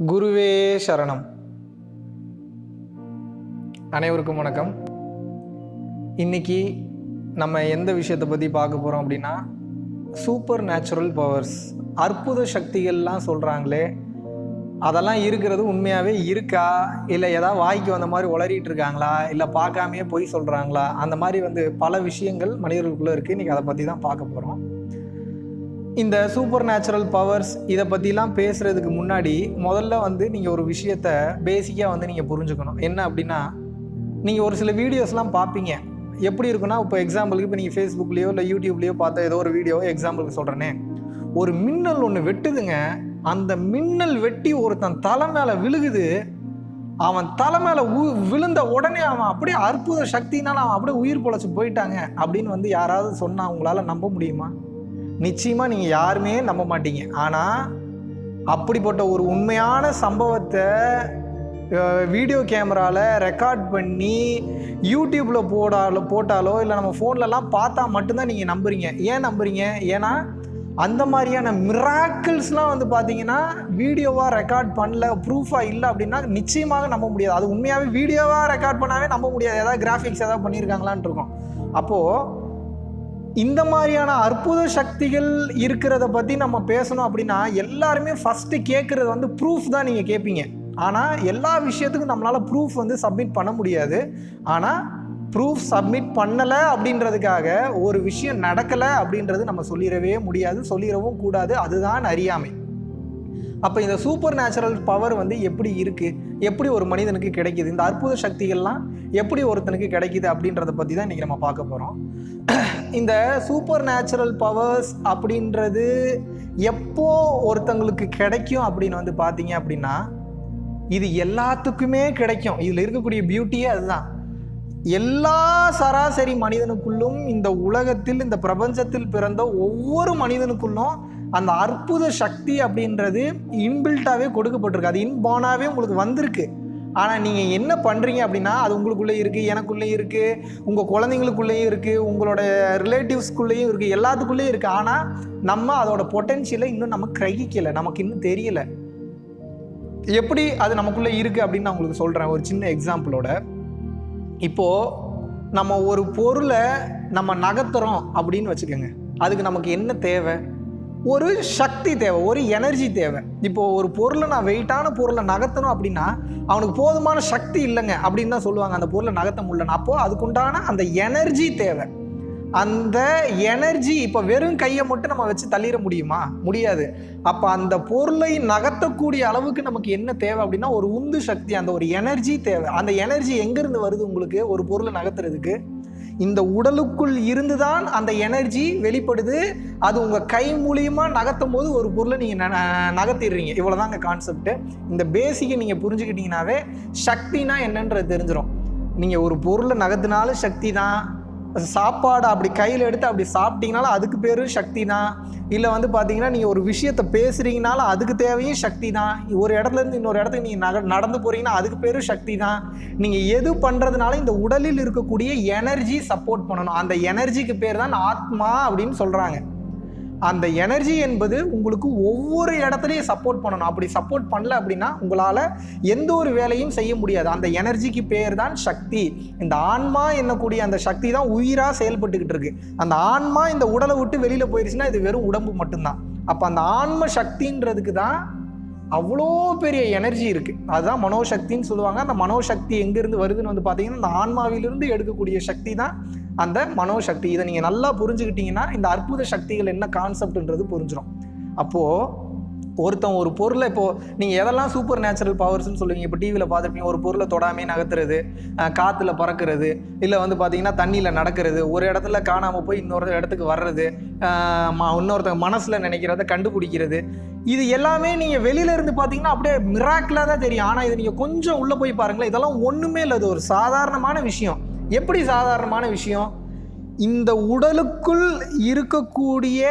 குருவே சரணம். அனைவருக்கும் வணக்கம். இன்னைக்கு நம்ம எந்த விஷயத்தை பற்றி பார்க்க போகிறோம் அப்படின்னா, சூப்பர் நேச்சுரல் பவர்ஸ், அற்புத சக்திகள்லாம் சொல்கிறாங்களே, அதெல்லாம் இருக்கிறது உண்மையாகவே இருக்கா, இல்லை ஏதாவது வாய்க்கு வந்த மாதிரி உளறிட்டு இருக்காங்களா, இல்லை பார்க்காமையே பொய் சொல்கிறாங்களா, அந்த மாதிரி பல விஷயங்கள் மனிதர்களுக்குள்ளே இருக்குது. இன்றைக்கி அதை பற்றி தான் பார்க்க போகிறோம். இந்த சூப்பர் நேச்சுரல் பவர்ஸ் இதை பற்றிலாம் பேசுகிறதுக்கு முன்னாடி முதல்ல நீங்கள் ஒரு விஷயத்தை பேசிக்காக நீங்கள் புரிஞ்சுக்கணும். என்ன அப்படின்னா, நீங்கள் ஒரு சில வீடியோஸ்லாம் பார்ப்பீங்க. எப்படி இருக்குன்னா, இப்போ எக்ஸாம்பிளுக்கு இப்போ நீங்கள் ஃபேஸ்புக்லேயோ இல்லை யூடியூப்லேயோ பார்த்த ஏதோ ஒரு வீடியோ எக்ஸாம்பிளுக்கு சொல்கிறேனே, ஒரு மின்னல் ஒன்று வெட்டுதுங்க. அந்த மின்னல் வெட்டி ஒருத்தன் தலை மேலே விழுகுது. அவன் தலை மேலே விழுந்த உடனே அவன் அப்படியே அற்புத சக்தினால அவன் அப்படியே உயிர் பொழைச்சி போயிட்டாங்க அப்படின்னு யாராவது சொன்னால் உங்களால் நம்ப முடியுமா? நிச்சயமாக நீங்கள் யாருமே நம்ப மாட்டீங்க. ஆனால் அப்படிப்பட்ட ஒரு உண்மையான சம்பவத்தை வீடியோ கேமராவில் ரெக்கார்ட் பண்ணி யூடியூப்பில் போட்டாலோ இல்லை நம்ம ஃபோன்லலாம் பார்த்தா மட்டும்தான் நீங்கள் நம்புறீங்க. ஏன் நம்புறீங்க? ஏன்னா அந்த மாதிரியான மிராக்கிள்ஸ்லாம் பார்த்தீங்கன்னா வீடியோவாக ரெக்கார்ட் பண்ணல, ப்ரூஃபாக இல்லை அப்படின்னா நிச்சயமாக நம்ப முடியாது. அது உண்மையாகவே வீடியோவாக ரெக்கார்ட் பண்ணாவே நம்ப முடியாது. ஏதாவது கிராஃபிக்ஸ் ஏதாவது பண்ணியிருக்காங்களான் இருக்கும். அப்போது இந்த மாதிரியான அற்புத சக்திகள் இருக்கிறத பற்றி நம்ம பேசணும் அப்படின்னா எல்லாருமே ஃபஸ்ட்டு கேட்குறது ப்ரூஃப் தான் நீங்கள் கேட்பீங்க. ஆனால் எல்லா விஷயத்துக்கும் நம்மளால் ப்ரூஃப் சப்மிட் பண்ண முடியாது. ஆனால் ப்ரூஃப் சப்மிட் பண்ணலை அப்படின்றதுக்காக ஒரு விஷயம் நடக்கலை அப்படின்றது நம்ம சொல்லிடவே முடியாது, சொல்லிடவும் கூடாது. அதுதான் அறியாமை. அப்போ இந்த சூப்பர் நேச்சுரல் பவர் எப்படி இருக்குது, எப்படி ஒரு மனிதனுக்கு கிடைக்கிது, இந்த அற்புத சக்திகள்லாம் எப்படி ஒருத்தனுக்கு கிடைக்கிது அப்படின்றத பற்றி தான் இன்றைக்கி நம்ம பார்க்க போகிறோம். இந்த சூப்பர் நேச்சுரல் பவர்ஸ் அப்படின்றது எப்போ ஒருத்தங்களுக்கு கிடைக்கும் அப்படின்னு பார்த்தீங்க அப்படின்னா, இது எல்லாத்துக்குமே கிடைக்கும். இதில் இருக்கக்கூடிய பியூட்டியே அதுதான். எல்லா சராசரி மனிதனுக்குள்ளும், இந்த உலகத்தில், இந்த பிரபஞ்சத்தில் பிறந்த ஒவ்வொரு மனிதனுக்குள்ளும் அந்த அற்புத சக்தி அப்படின்றது இன்பில்ட்டாகவே கொடுக்கப்பட்டிருக்கு. அது இன்பார்னாகவே உங்களுக்கு வந்திருக்கு. ஆனால் நீங்கள் என்ன பண்ணுறீங்க அப்படின்னா, அது உங்களுக்குள்ளே இருக்குது, எனக்குள்ளேயும் இருக்குது, உங்கள் குழந்தைங்களுக்குள்ளேயும் இருக்குது, உங்களோட ரிலேட்டிவ்ஸ்குள்ளேயும் இருக்குது, எல்லாத்துக்குள்ளேயும் இருக்குது. ஆனால் நம்ம அதோட பொட்டென்ஷியலை இன்னும் நம்ம கிரகிக்கலை, நமக்கு இன்னும் தெரியலை. எப்படி அது நமக்குள்ளே இருக்குது அப்படின்னு நான் உங்களுக்கு சொல்கிறேன் ஒரு சின்ன எக்ஸாம்பிளோட. இப்போது நம்ம ஒரு பொருளை நம்ம நகர்த்துறோம் அப்படின்னு வச்சுக்கோங்க. அதுக்கு நமக்கு என்ன தேவை? ஒரு சக்தி தேவை, ஒரு எனர்ஜி தேவை. இப்போது ஒரு பொருளை நான் வெயிட்டான பொருளை நகர்த்தணும் அப்படின்னா அவனுக்கு போதுமான சக்தி இல்லைங்க அப்படின்னு தான் சொல்லுவாங்க. அந்த பொருளை நகர்த்த முடியலன்னா அப்போது அதுக்குண்டான அந்த எனர்ஜி தேவை. அந்த எனர்ஜி இப்போ வெறும் கையை மட்டும் நம்ம வச்சு தள்ளிட முடியுமா? முடியாது. அப்போ அந்த பொருளை நகர்த்தக்கூடிய அளவுக்கு நமக்கு என்ன தேவை அப்படின்னா ஒரு உந்து சக்தி, அந்த ஒரு எனர்ஜி தேவை. அந்த எனர்ஜி எங்கேருந்து வருது உங்களுக்கு ஒரு பொருளை நகர்த்துறதுக்கு? இந்த உடலுக்குள் இருந்து தான் அந்த எனர்ஜி வெளிப்படுது. அது உங்கள் கை மூலியமாக நகர்த்தும் போது ஒரு பொருளை நீங்கள் நகர்த்திடுறீங்க. இவ்வளோதாங்க கான்செப்ட். இந்த பேசிக்கை நீங்கள் புரிஞ்சுக்கிட்டீங்கன்னாவே சக்தினா என்னன்றது தெரிஞ்சிடும். நீங்கள் ஒரு பொருளை நகர்த்தினாலும் சக்தி தான். சாப்பாடு அப்படி கையில் எடுத்து அப்படி சாப்பிட்டீங்கனாலும் அதுக்கு பேரும் சக்தி தான். இல்லை பார்த்தீங்கன்னா நீங்கள் ஒரு விஷயத்தை பேசுகிறீங்கனாலும் அதுக்கு தேவையும் சக்தி தான். ஒரு இடத்துலேருந்து இன்னொரு இடத்துக்கு நீங்கள் நடந்து போகிறீங்கன்னா அதுக்கு பேரும் சக்தி தான். நீங்கள் எது பண்ணுறதுனால இந்த உடலில் இருக்கக்கூடிய எனர்ஜி சப்போர்ட் பண்ணணும். அந்த எனர்ஜிக்கு பேர் தான் ஆத்மா அப்படின்னு சொல்கிறாங்க. அந்த எனர்ஜி என்பது உங்களுக்கு ஒவ்வொரு இடத்துலையும் சப்போர்ட் பண்ணணும். அப்படி சப்போர்ட் பண்ணல அப்படின்னா உங்களால் எந்த ஒரு வேலையும் செய்ய முடியாது. அந்த எனர்ஜிக்கு பேர் தான் சக்தி. இந்த ஆன்மா என்னக்கூடிய அந்த சக்தி தான் உயிராக செயல்பட்டுக்கிட்டு இருக்கு. அந்த ஆன்மா இந்த உடலை விட்டு வெளியில் போயிடுச்சுன்னா இது வெறும் உடம்பு மட்டும்தான். அப்போ அந்த ஆன்ம சக்தின்றதுக்கு தான் அவ்வளோ பெரிய எனர்ஜி இருக்குது. அதுதான் மனோசக்தின்னு சொல்லுவாங்க. அந்த மனோசக்தி எங்கேருந்து வருதுன்னு பார்த்தீங்கன்னா இந்த ஆன்மாவிலிருந்து எடுக்கக்கூடிய சக்தி தான் அந்த மனோசக்தி. இதை நீங்கள் நல்லா புரிஞ்சுக்கிட்டீங்கன்னா இந்த அற்புத சக்திகள் என்ன கான்செப்ட்ன்றது புரிஞ்சிடும். அப்போது ஒருத்தன் ஒரு பொருளை, இப்போது நீங்கள் எதெல்லாம் சூப்பர் நேச்சுரல் பவர்ஸ்ன்னு சொல்லுவீங்க. இப்போ டிவியில் பார்த்துருப்பீங்க, ஒரு பொருளை தொடாமே நகர்த்துறது, காற்றுல பறக்கிறது, இல்லை பார்த்தீங்கன்னா தண்ணியில் நடக்கிறது, ஒரு இடத்துல காணாமல் போய் இன்னொரு இடத்துக்கு வர்றது, இன்னொருத்தங்க மனசில் நினைக்கிறத கண்டுபிடிக்கிறது. இது எல்லாமே நீங்கள் வெளியில இருந்து பார்த்தீங்கன்னா அப்படியே மிராக்கிளாக தான் தெரியும். ஆனால் இது நீங்கள் கொஞ்சம் உள்ளே போய் பாருங்களேன், இதெல்லாம் ஒன்றுமே இல்லை. அது ஒரு சாதாரணமான விஷயம். எப்படி சாதாரணமான விஷயம்? இந்த உடலுக்குள் இருக்கக்கூடிய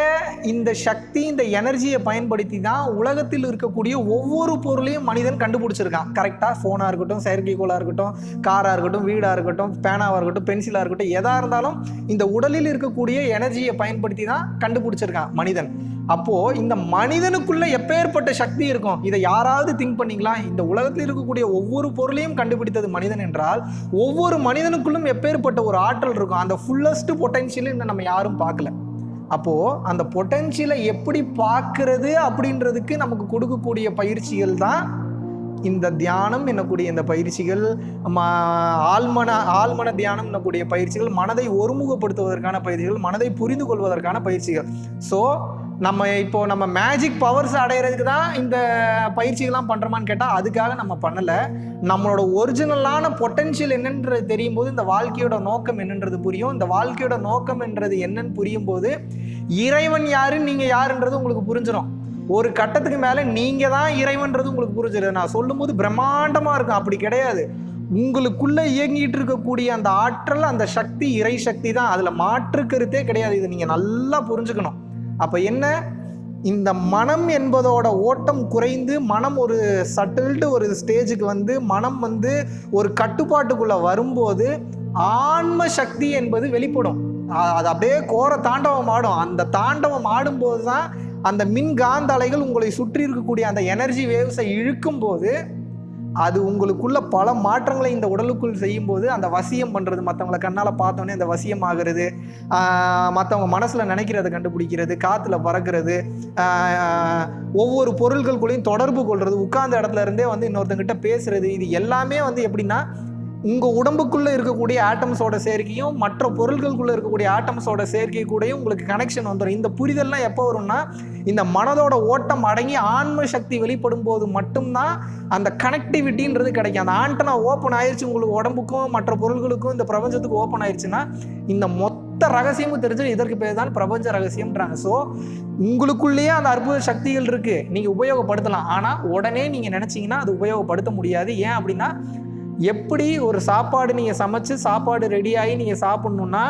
இந்த சக்தி, இந்த எனர்ஜியை பயன்படுத்தி தான் உலகத்தில் இருக்கக்கூடிய ஒவ்வொரு பொருளையும் மனிதன் கண்டுபிடிச்சிருக்கான். கரெக்டாக ஃபோனாக இருக்கட்டும், செயற்கைக்கோளாக இருக்கட்டும், காராக இருக்கட்டும், வீடாக இருக்கட்டும், பேனாவாக இருக்கட்டும், பென்சிலாக இருக்கட்டும், எதாக இருந்தாலும் இந்த உடலில் இருக்கக்கூடிய எனர்ஜியை பயன்படுத்தி தான் கண்டுபிடிச்சிருக்கான் மனிதன். அப்போது இந்த மனிதனுக்குள்ளே எப்பேற்பட்ட சக்தி இருக்கும், இதை யாராவது திங்க் பண்ணிங்களா? இந்த உலகத்தில் இருக்கக்கூடிய ஒவ்வொரு பொருளையும் கண்டுபிடித்தது மனிதன் என்றால் ஒவ்வொரு மனிதனுக்குள்ளும் எப்பேற்பட்ட ஒரு ஆற்றல் இருக்கும். அந்த ஃபுல்லஸ்ட் பொட்டென்ஷியல் இன்னும் நம்ம யாரும் பார்க்கல. அப்போது அந்த பொட்டென்ஷியலை எப்படி பார்க்கறது அப்படின்றதுக்கு நமக்கு கொடுக்கக்கூடிய பயிற்சிகள் தான் இந்த தியானம் என்னக்கூடிய இந்த பயிற்சிகள், ஆழ்மன தியானம் என்னக்கூடிய பயிற்சிகள், மனதை ஒருமுகப்படுத்துவதற்கான பயிற்சிகள், மனதை புரிந்து கொள்வதற்கான பயிற்சிகள். ஸோ நம்ம மேஜிக் பவர்ஸ் அடைகிறதுக்கு தான் இந்த பயிற்சிகள்லாம் பண்ணுறோமான்னு கேட்டால் அதுக்காக நம்ம பண்ணலை. நம்மளோட ஒரிஜினலான பொட்டென்ஷியல் என்னன்றது தெரியும் போது இந்த வாழ்க்கையோட நோக்கம் என்னன்றது புரியும். இந்த வாழ்க்கையோட நோக்கம் என்றது என்னன்னு புரியும் போது இறைவன் யாருன்னு நீங்கள் யாருன்றது உங்களுக்கு புரிஞ்சிடும். ஒரு கட்டத்துக்கு மேலே நீங்கள் தான் இறைவன்றது உங்களுக்கு புரிஞ்சிடும். நான் சொல்லும் போது பிரம்மாண்டமாக இருக்கும், அப்படி கிடையாது. உங்களுக்குள்ளே இயங்கிட்டு இருக்கக்கூடிய அந்த ஆற்றல், அந்த சக்தி இறை சக்தி தான், அதில் மாற்று கருத்தே கிடையாது. இதை நீங்கள் நல்லா புரிஞ்சுக்கணும். அப்போ என்ன, இந்த மனம் என்பதோட ஓட்டம் குறைந்து மனம் ஒரு சட்டில்டு ஒரு ஸ்டேஜுக்கு வந்து மனம் வந்து ஒரு கட்டுப்பாட்டுக்குள்ளே வரும்போது ஆன்ம சக்தி என்பது வெளிப்படும். அது அப்படியே கோர தாண்டவம் ஆடும். அந்த தாண்டவம் ஆடும்போது தான் அந்த மின்காந்த அலைகள் உங்களை சுற்றி இருக்கக்கூடிய அந்த எனர்ஜி வேவ்ஸை இழுக்கும் போது அது உங்களுக்குள்ள பல மாற்றங்களை இந்த உடலுக்குள் செய்யும்போது அந்த வசியம் பண்ணுறது, மற்றவங்களை கண்ணால் பார்த்தோன்னே அந்த வசியம் ஆகிறது, மற்றவங்க மனசில் நினைக்கிறத கண்டுபிடிக்கிறது, காற்றுல பறக்கிறது, ஒவ்வொரு பொருள்களுக்குள்ளேயும் தொடர்பு கொள்வது, உட்கார்ந்த இடத்துல இருந்தே வந்து இன்னொருத்தங்கிட்ட பேசுறது, இது எல்லாமே வந்து எப்படின்னா உங்கள் உடம்புக்குள்ளே இருக்கக்கூடிய ஆட்டம்ஸோட சேர்க்கையும் மற்ற பொருள்களுக்குள்ளே இருக்கக்கூடிய ஆட்டம்ஸோட சேர்க்கை கூடயும் உங்களுக்கு கனெக்ஷன் வந்துடும். இந்த புரிதல்லாம் எப்போ வரும்னா இந்த மனதோட ஓட்டம் அடங்கி ஆன்ம சக்தி வெளிப்படும் போது மட்டும்தான் அந்த கனெக்டிவிட்டின்றது கிடைக்கும். அந்த ஆண்டனா ஓப்பன் ஆயிடுச்சு உங்களுக்கு, உடம்புக்கும் மற்ற பொருள்களுக்கும் இந்த பிரபஞ்சத்துக்கு ஓப்பன் ஆயிடுச்சுன்னா இந்த மொத்த ரகசியமும் தெரிஞ்சு இதற்கு பேர் தான் பிரபஞ்ச ரகசியம்ன்றாங்க. ஸோ உங்களுக்குள்ளேயே அந்த அற்புத சக்திகள் இருக்குது, நீங்கள் உபயோகப்படுத்தலாம். ஆனால் உடனே நீங்கள் நினச்சிங்கன்னா அது உபயோகப்படுத்த முடியாது. ஏன் அப்படின்னா, எப்படி ஒரு சாப்பாடு நீங்கள் சமைச்சு சாப்பாடு ரெடியாகி நீங்கள் சாப்பிட்ணுன்னா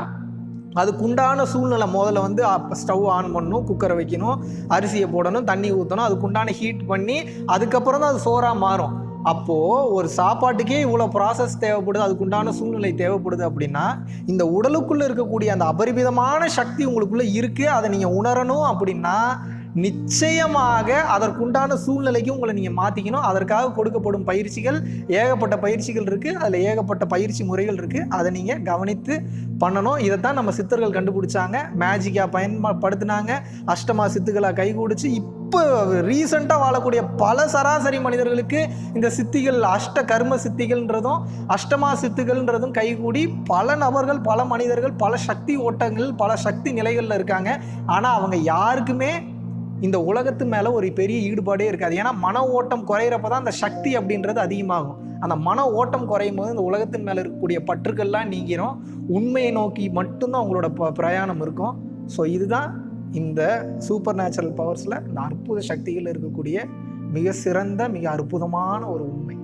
அதுக்குண்டான சூழ்நிலை முதல்ல வந்து ஸ்டவ் ஆன் பண்ணணும், குக்கரை வைக்கணும், அரிசியை போடணும், தண்ணி ஊற்றணும், அதுக்குண்டான ஹீட் பண்ணி அதுக்கப்புறம் தான் அது சோறாக மாறும். அப்போது ஒரு சாப்பாட்டுக்கே இவ்வளோ ப்ராசஸ் தேவைப்படுது, அதுக்குண்டான சூழ்நிலை தேவைப்படுது அப்படின்னா இந்த உடலுக்குள்ளே இருக்கக்கூடிய அந்த அபரிமிதமான சக்தி உங்களுக்குள்ளே இருக்குது. அதை நீங்கள் உணரணும் அப்படின்னா நிச்சயமாக அதற்குண்டான சூழ்நிலைக்கு உங்களை நீங்கள் மாற்றிக்கணும். அதற்காக கொடுக்கப்படும் பயிற்சிகள் ஏகப்பட்ட பயிற்சிகள் இருக்குது, அதில் ஏகப்பட்ட பயிற்சி முறைகள் இருக்குது. அதை நீங்கள் கவனித்து பண்ணணும். இதைத்தான் நம்ம சித்தர்கள் கண்டுபிடிச்சாங்க, மேஜிக்காக பயன்படுத்தினாங்க, அஷ்டமா சித்துக்களாக கைகூடிச்சு. இப்போ ரீசெண்டாக வாழக்கூடிய பல சராசரி மனிதர்களுக்கு இந்த சித்திகள், அஷ்ட கர்ம சித்திகள்ன்றதும் அஷ்டமா சித்துகள்ன்றதும் கைகூடி பல நபர்கள், பல மனிதர்கள், பல சக்தி ஓட்டங்கள், பல சக்தி நிலைகளில் இருக்காங்க. ஆனால் அவங்க யாருக்குமே இந்த உலகத்து மேலே ஒரு பெரிய ஈடுபாடே இருக்காது. ஏன்னா மன ஓட்டம் குறையிறப்ப தான் அந்த சக்தி அப்படின்றது அதிகமாகும். அந்த மன ஓட்டம் குறையும் போது இந்த உலகத்தின் மேலே இருக்கக்கூடிய பற்றுக்கள்லாம் நீங்கிரும். உண்மையை நோக்கி மட்டும்தான் உங்களோட பிரயாணம் இருக்கும். ஸோ இதுதான் இந்த சூப்பர் நேச்சுரல் பவர்ஸில் இந்த அற்புத சக்திகள் இருக்கக்கூடிய மிக சிறந்த, மிக அற்புதமான ஒரு உண்மை.